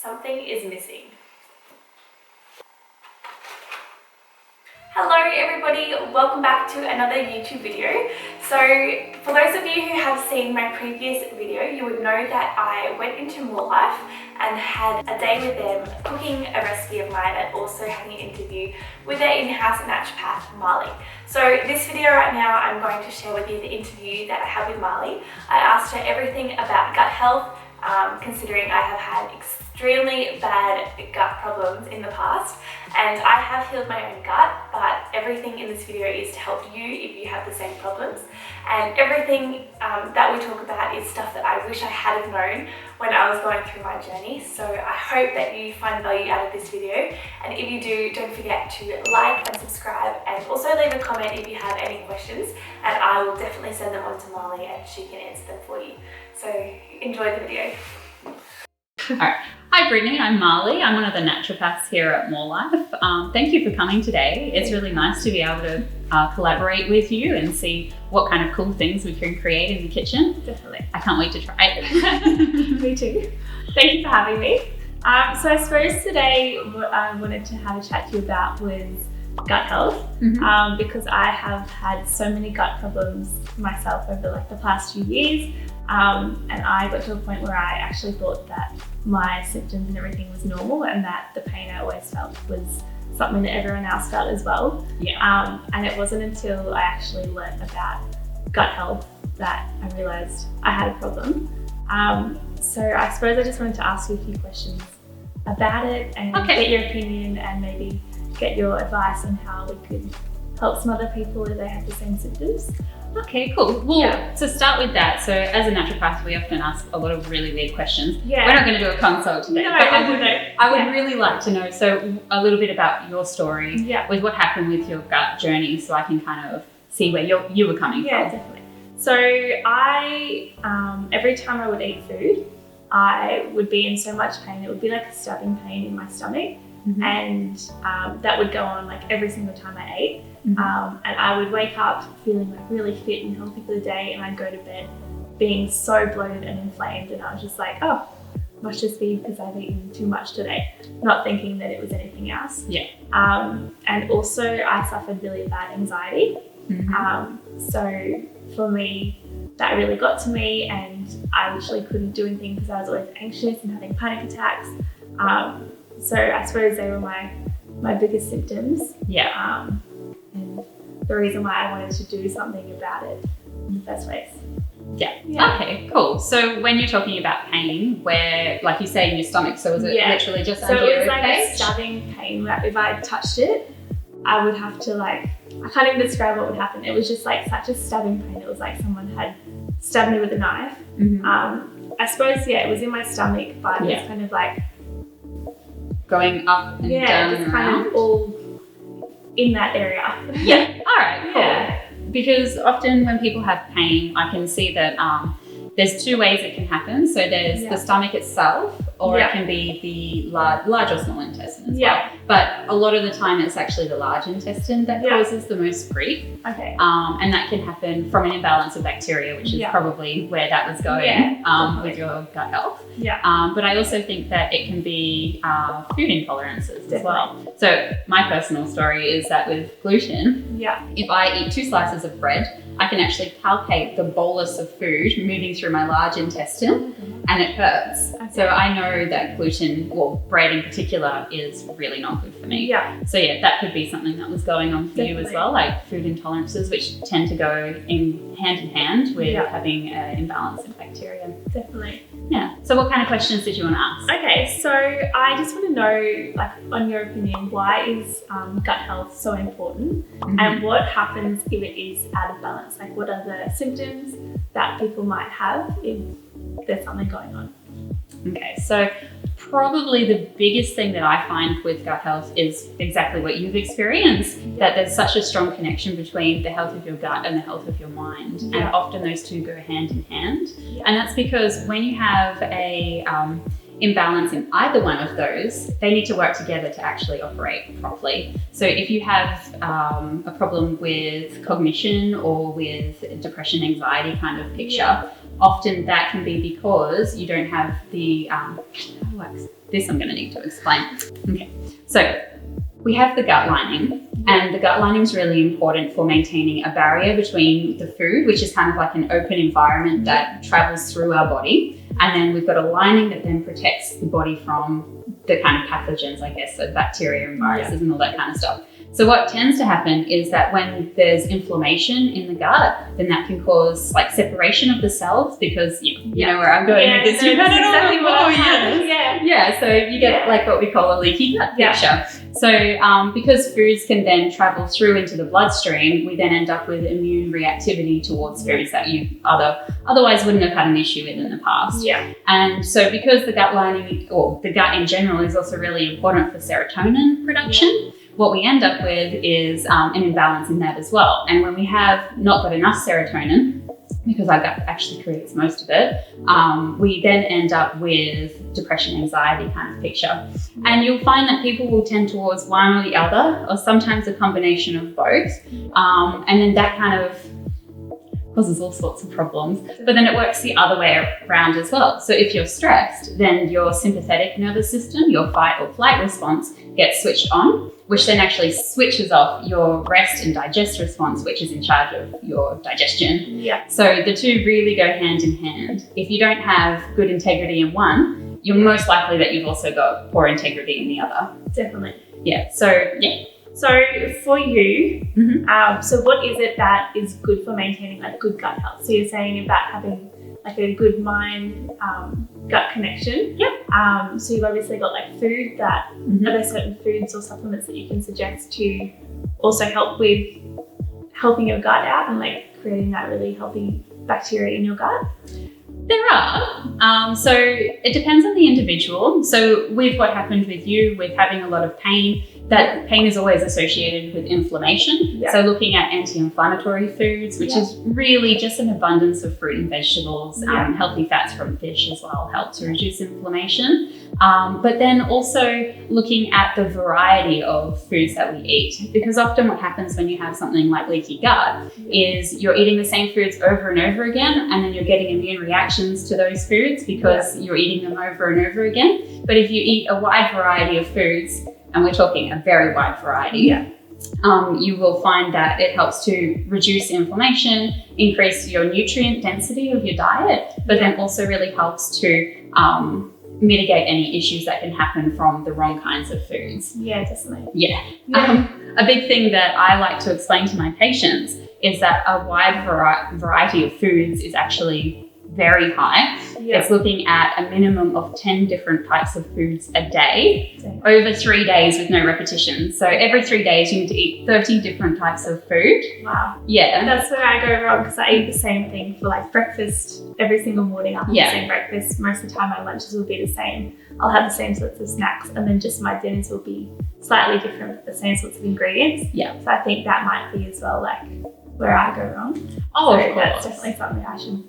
something is missing. Hello everybody, welcome back to another YouTube video. So for those of you who have seen my previous video, you would know that I went into Morlife and had a day with them cooking a recipe of mine and also having an interview with their in-house naturopath Marlie. So this video right now, I'm going to share with you the interview that I had with Marlie. I asked her everything about gut health, considering I have had extremely bad gut problems in the past, and I have healed my own gut, but everything in this video is to help you if you have the same problems. And everything that we talk about is stuff that I wish I had have known when I was going through my journey. So I hope that you find value out of this video, and if you do, don't forget to like and subscribe, and also leave a comment if you have any questions, and I will definitely send them on to Marlie and she can answer them for you. So enjoy the video. Alright. Hi Brittany, I'm Marlie. I'm one of the naturopaths here at Morlife. Thank you for coming today. It's really nice to be able to collaborate with you and see what kind of cool things we can create in the kitchen. Definitely. I can't wait to try it. Me too. Thank you for having me. So I suppose today what I wanted to have a chat to you about was gut health, because I have had so many gut problems myself over the past few years, and I got to a point where I actually thought that my symptoms and everything was normal, and that the pain I always felt was something that everyone else felt as well. Yeah. And it wasn't until I actually learned about gut health that I realised I had a problem. So I suppose I just wanted to ask you a few questions about it and get your opinion, and maybe get your advice on how we could help some other people if they have the same symptoms. Okay, cool. Well, to start with that, so as a naturopath, we often ask a lot of really weird questions. Yeah. We're not going to do a consult today, No, but I would really like to know, so a little bit about your story with what happened with your gut journey, so I can kind of see where you were coming from. Yeah, definitely. So I, every time I would eat food, I would be in so much pain. It would be like a stabbing pain in my stomach. And that would go on every single time I ate. And I would wake up feeling really fit and healthy for the day, and I'd go to bed being so bloated and inflamed, and I was just like, oh, must just be because I've eaten too much today, not thinking that it was anything else. Yeah. And also I suffered really bad anxiety. So for me, that really got to me, and I literally couldn't do anything because I was always anxious and having panic attacks. So I suppose they were my biggest symptoms. Yeah. And the reason why I wanted to do something about it in the first place. Yeah. Okay, cool. So when you're talking about pain, where, like you say, in your stomach, so was it literally just under your rib cage? So it was like a stabbing pain. If I touched it, I would have to I can't even describe what would happen. It was just such a stabbing pain. It was like someone had stabbed me with a knife. I suppose, it was in my stomach, but it was kind of going up and down just and kind around. of all in that area. Yeah. All right. Cool. Yeah. Because often when people have pain, I can see that there's two ways it can happen. So there's the stomach itself, or it can be the large or small intestine as well. But a lot of the time, it's actually the large intestine that causes the most grief. Okay. And that can happen from an imbalance of bacteria, which is probably where that was going with your gut health. But I also think that it can be food intolerances as well. So my personal story is that with gluten, if I eat 2 slices of bread, I can actually palpate the bolus of food moving through my large intestine, and it hurts. Okay. So I know that gluten, or bread in particular, is really not good for me. So that could be something that was going on for you as well, like food intolerances, which tend to go in hand with having an imbalance in bacteria. Definitely. Yeah. So what kind of questions did you want to ask? Okay, so I just want to know, on your opinion, why is gut health so important, and what happens if it is out of balance? What are the symptoms that people might have if there's something going on? Okay, so probably the biggest thing that I find with gut health is exactly what you've experienced, that there's such a strong connection between the health of your gut and the health of your mind. And often those two go hand in hand. And that's because when you have a imbalance in either one of those, they need to work together to actually operate properly. So if you have a problem with cognition or with depression, anxiety kind of picture, often that can be because you don't have the, this I'm going to need to explain. Okay, so we have the gut lining, and the gut lining is really important for maintaining a barrier between the food, which is kind of like an open environment that travels through our body. And then we've got a lining that then protects the body from the kind of pathogens, I guess, so bacteria and viruses and all that kind of stuff. So what tends to happen is that when there's inflammation in the gut, then that can cause like separation of the cells, because you know where I'm going with this. You've had it all before, yeah. So you get like what we call a leaky gut picture. So because foods can then travel through into the bloodstream, we then end up with immune reactivity towards foods that you otherwise wouldn't have had an issue with in the past. Yeah. And so because the gut lining, or the gut in general, is also really important for serotonin production, what we end up with is an imbalance in that as well. And when we have not got enough serotonin, because our gut actually creates most of it, we then end up with depression, anxiety kind of picture. And you'll find that people will tend towards one or the other, or sometimes a combination of both. And then that kind of causes all sorts of problems, but then it works the other way around as well. So if you're stressed, then your sympathetic nervous system, your fight or flight response, gets switched on, which then actually switches off your rest and digest response, which is in charge of your digestion. Yeah. So the two really go hand in hand. If you don't have good integrity in one, you're most likely that you've also got poor integrity in the other. Definitely. Yeah. So So for you, so what is it that is good for maintaining like good gut health? So you're saying about having like a good mind gut connection. Yeah. So you've obviously got like food that are there certain foods or supplements that you can suggest to also help with helping your gut out and like creating that really healthy bacteria in your gut? There are. So it depends on the individual. So with what happened with you, with having a lot of pain, that pain is always associated with inflammation. Yeah. So looking at anti-inflammatory foods, which is really just an abundance of fruit and vegetables, healthy fats from fish as well help to reduce inflammation. But then also looking at the variety of foods that we eat, because often what happens when you have something like leaky gut is you're eating the same foods over and over again, and then you're getting immune reactions to those foods because you're eating them over and over again. But if you eat a wide variety of foods, and we're talking a very wide variety, you will find that it helps to reduce inflammation, increase your nutrient density of your diet, but then also really helps to mitigate any issues that can happen from the wrong kinds of foods. Yeah, definitely. A big thing that I like to explain to my patients is that a wide variety of foods is actually very high. It's looking at a minimum of 10 different types of foods a day over 3 days with no repetition. So every 3 days you need to eat 30 different types of food. Wow. Yeah. That's where I go wrong, because I eat the same thing for like breakfast every single morning. I'll have the same breakfast. Most of the time my lunches will be the same. I'll have the same sorts of snacks, and then just my dinners will be slightly different with the same sorts of ingredients. Yeah. So I think that might be as well like where I go wrong. Oh, so of course. That's definitely something I should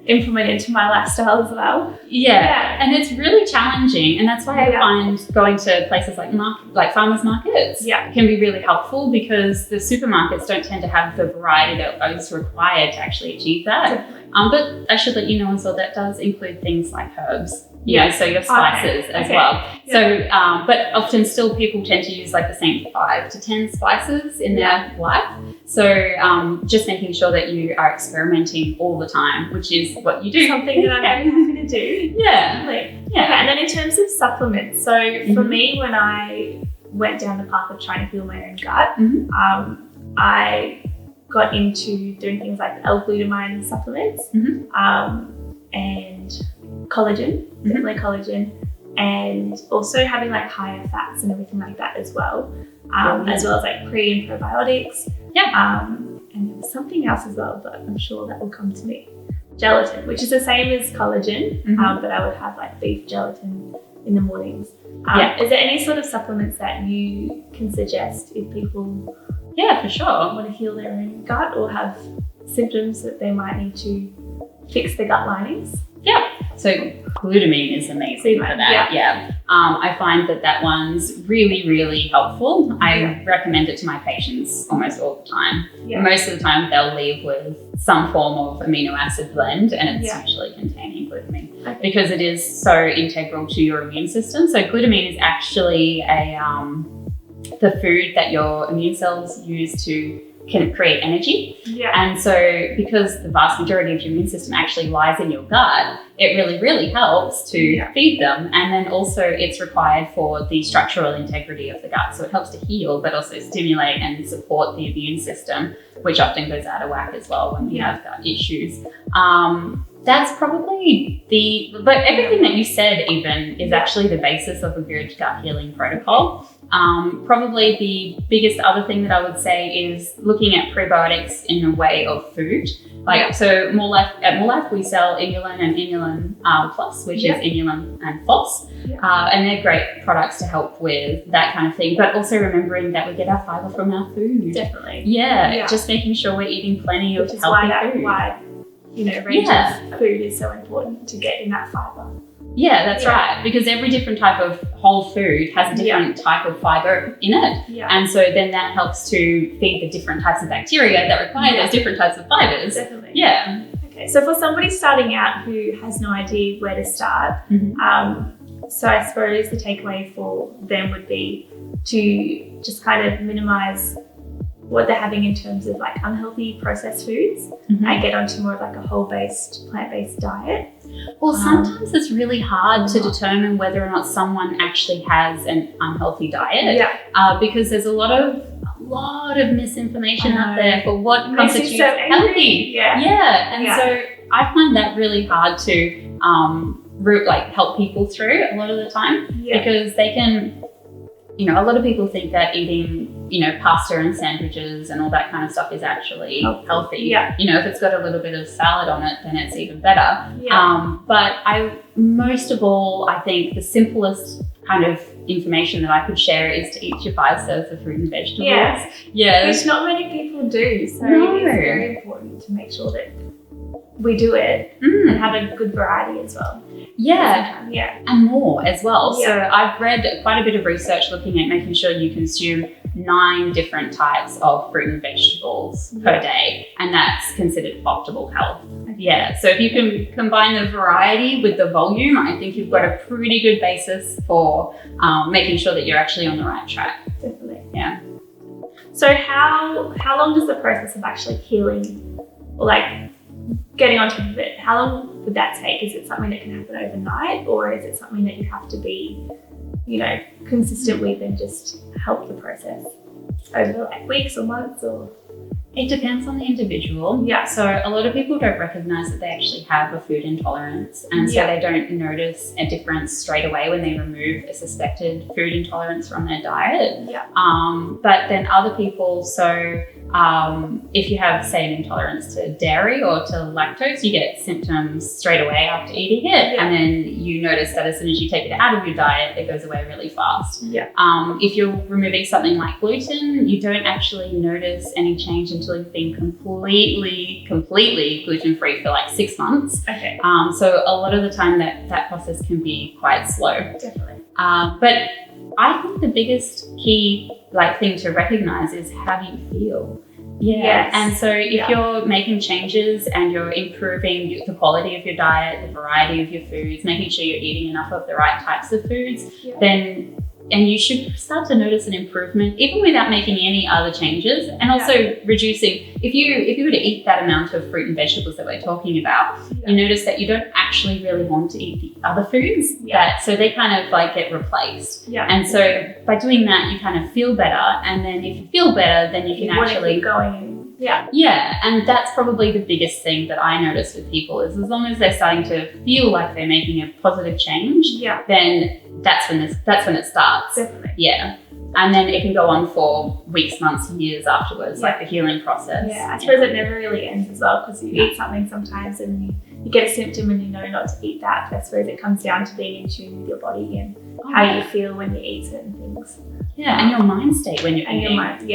implement into my lifestyle as well. Yeah. And it's really challenging, and that's why I find going to places like farmers markets can be really helpful, because the supermarkets don't tend to have the variety that is required to actually achieve that. But I should let you know as well, that does include things like herbs. You know, so your spices as well. So, but often still people tend to use like the same 5 to 10 spices in their life. So just making sure that you are experimenting all the time, which is what you do. Something that I'm very happy to do. Yeah. Okay, and then in terms of supplements, so for me, when I went down the path of trying to heal my own gut, I got into doing things like L-glutamine supplements and collagen, definitely collagen, and also having like higher fats and everything like that as well, as well as like pre and probiotics. And there was something else as well, but I'm sure that will come to me. Gelatin, which is the same as collagen, but I would have like beef gelatin in the mornings. Is there any sort of supplements that you can suggest if people for sure want to heal their own gut or have symptoms that they might need to fix the gut linings? So glutamine is amazing for that. I find that one's really, really helpful. I recommend it to my patients almost all the time. Most of the time they'll leave with some form of amino acid blend, and it's usually containing glutamine because it is so integral to your immune system. So glutamine is actually the food that your immune cells use to create energy. And so because the vast majority of your immune system actually lies in your gut, it really, really helps to feed them. And then also it's required for the structural integrity of the gut. So it helps to heal, but also stimulate and support the immune system, which often goes out of whack as well when we have gut issues. That's probably but everything that you said even is actually the basis of a good gut healing protocol. Probably the biggest other thing that I would say is looking at prebiotics in a way of food. So Morlife, at Morlife we sell inulin and inulin plus, which is inulin and phos. And they're great products to help with that kind of thing. But also remembering that we get our fiber from our food. Definitely. Just making sure we're eating plenty of healthy food. Range of food is so important to get in that fiber. Yeah, that's right. Because every different type of whole food has a different type of fiber in it. And so then that helps to feed the different types of bacteria that require those different types of fibers. Definitely. Yeah. Okay, so for somebody starting out who has no idea where to start, so I suppose the takeaway for them would be to just kind of minimize what they're having in terms of like unhealthy processed foods and get onto more of like a whole-based, plant-based diet. Well, sometimes it's really hard to determine whether or not someone actually has an unhealthy diet because there's a lot of misinformation out there for what constitutes healthy. And so I find that really hard to help people through a lot of the time because they can, a lot of people think that eating pasta and sandwiches and all that kind of stuff is actually healthy. If it's got a little bit of salad on it, then it's even better. But most of all, I think the simplest kind of information that I could share is to eat your 5 serves of fruit and vegetables. Which not many people do. So it is very important to make sure that we do it and have a good variety as well. And more as well. So I've read quite a bit of research looking at making sure you consume 9 different types of fruit and vegetables per day, and that's considered optimal health. So if you can combine the variety with the volume, I think you've got a pretty good basis for making sure that you're actually on the right track. Definitely. So how long does the process of actually healing or like getting on top of it, how long would that take? Is it something that can happen overnight, or is it something that you have to be, consistent with and just help the process over like weeks or months? Or it depends on the individual. So a lot of people don't recognize that they actually have a food intolerance, and so they don't notice a difference straight away when they remove a suspected food intolerance from their diet. But then other people, if you have, say, an intolerance to dairy or to lactose, you get symptoms straight away after eating it. And then you notice that as soon as you take it out of your diet, it goes away really fast. If you're removing something like gluten, you don't actually notice any change until you've been completely gluten-free for like 6 months. So a lot of the time that process can be quite slow. Definitely. But I think the biggest key thing to recognize is how do you feel? And so if you're making changes and you're improving the quality of your diet, the variety of your foods, making sure you're eating enough of the right types of foods, and you should start to notice an improvement even without making any other changes, and also reducing, if you were to eat that amount of fruit and vegetables that we're talking about, you notice that you don't actually really want to eat the other foods, so they kind of get replaced. And so by doing that, you kind of feel better, and then if you feel better, then you can actually keep going. And that's probably the biggest thing that I notice with people is as long as they're starting to feel like they're making a positive change, then that's when it starts. Definitely. And then it can go on for weeks, months, years afterwards, like the healing process. I suppose it never really ends as well, because you eat something sometimes and you get a symptom and you know not to eat that. I suppose it comes down to being in tune with your body and how you feel when you eat certain things. And your mind state when you're eating. Your mind,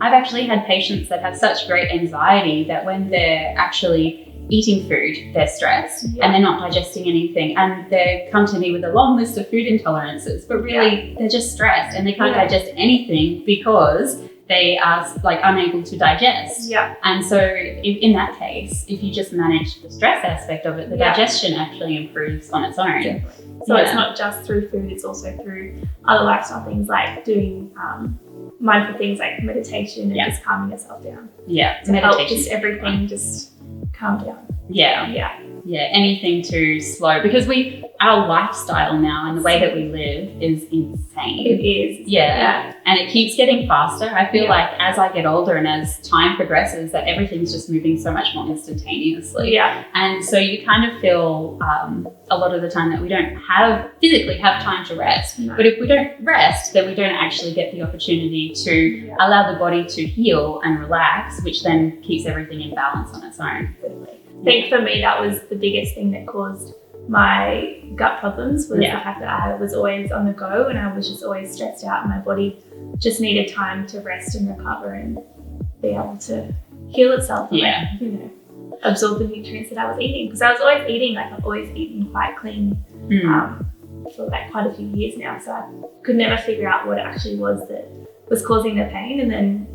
I've actually had patients that have such great anxiety that when they're actually eating food, they're stressed and they're not digesting anything, and they come to me with a long list of food intolerances, but really they're just stressed and they can't digest anything because they are like unable to digest. And so in that case, if you just manage the stress aspect of it, the digestion actually improves on its own. Definitely. So it's not just through food, it's also through other lifestyle things like doing mindful things like meditation and just calming yourself down. To help just everything just calm down. Anything to slow, because our lifestyle now and the way that we live is insane. It is. And it keeps getting faster. I feel like as I get older and as time progresses, that everything's just moving so much more instantaneously. And so you kind of feel a lot of the time that we don't physically have time to rest. But if we don't rest, then we don't actually get the opportunity to allow the body to heal and relax, which then keeps everything in balance on its own. I think for me, that was the biggest thing that caused my gut problems, was the fact that I was always on the go and I was just always stressed out, and my body just needed time to rest and recover and be able to heal itself and absorb the nutrients that I was eating. Because I was always eating, I've always eaten quite clean for like quite a few years now, so I could never figure out what it actually was that was causing the pain. And then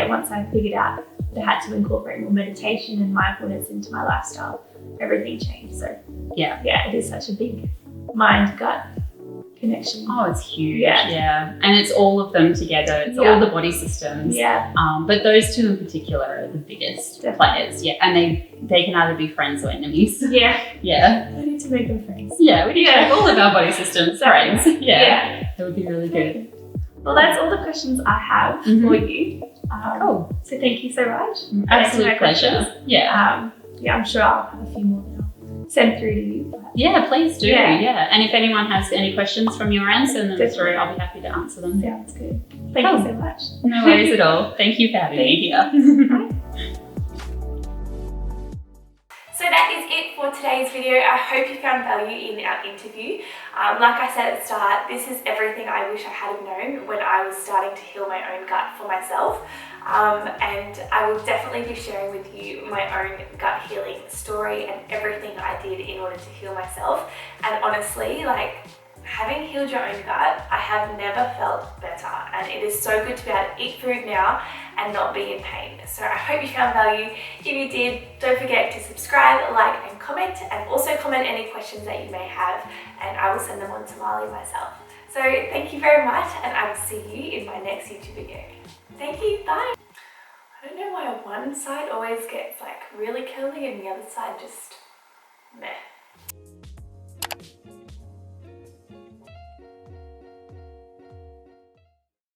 once I figured out I had to incorporate more meditation and mindfulness into my lifestyle, everything changed. So it is such a big mind-gut connection. Oh, it's huge. And it's all of them together. It's all the body systems. But those two in particular are the biggest players. And they can either be friends or enemies. We need to make them friends. We need to make all of our body systems friends. That would be really good. Well, that's all the questions I have for you. Cool. So thank you so much. Absolute pleasure. I'm sure I'll have a few more that I'll send through to you. But please do. And if anyone has any questions from your end, send them through. I'll be happy to answer them. Sounds good. Thank you so much. No worries at all. Thank you for having me here. So that is it for today's video. I hope you found value in our interview. Like I said at the start, this is everything I wish I had known when I was starting to heal my own gut for myself. And I will definitely be sharing with you my own gut healing story and everything I did in order to heal myself. And honestly, having healed your own gut, I have never felt better, and it is so good to be able to eat food now and not be in pain. So I hope you found value. If you did, don't forget to subscribe, like and comment, and also comment any questions that you may have, and I will send them on to Marlie myself. So thank you very much, and I will see you in my next YouTube video. Thank you, bye. I don't know why one side always gets really curly and the other side just meh.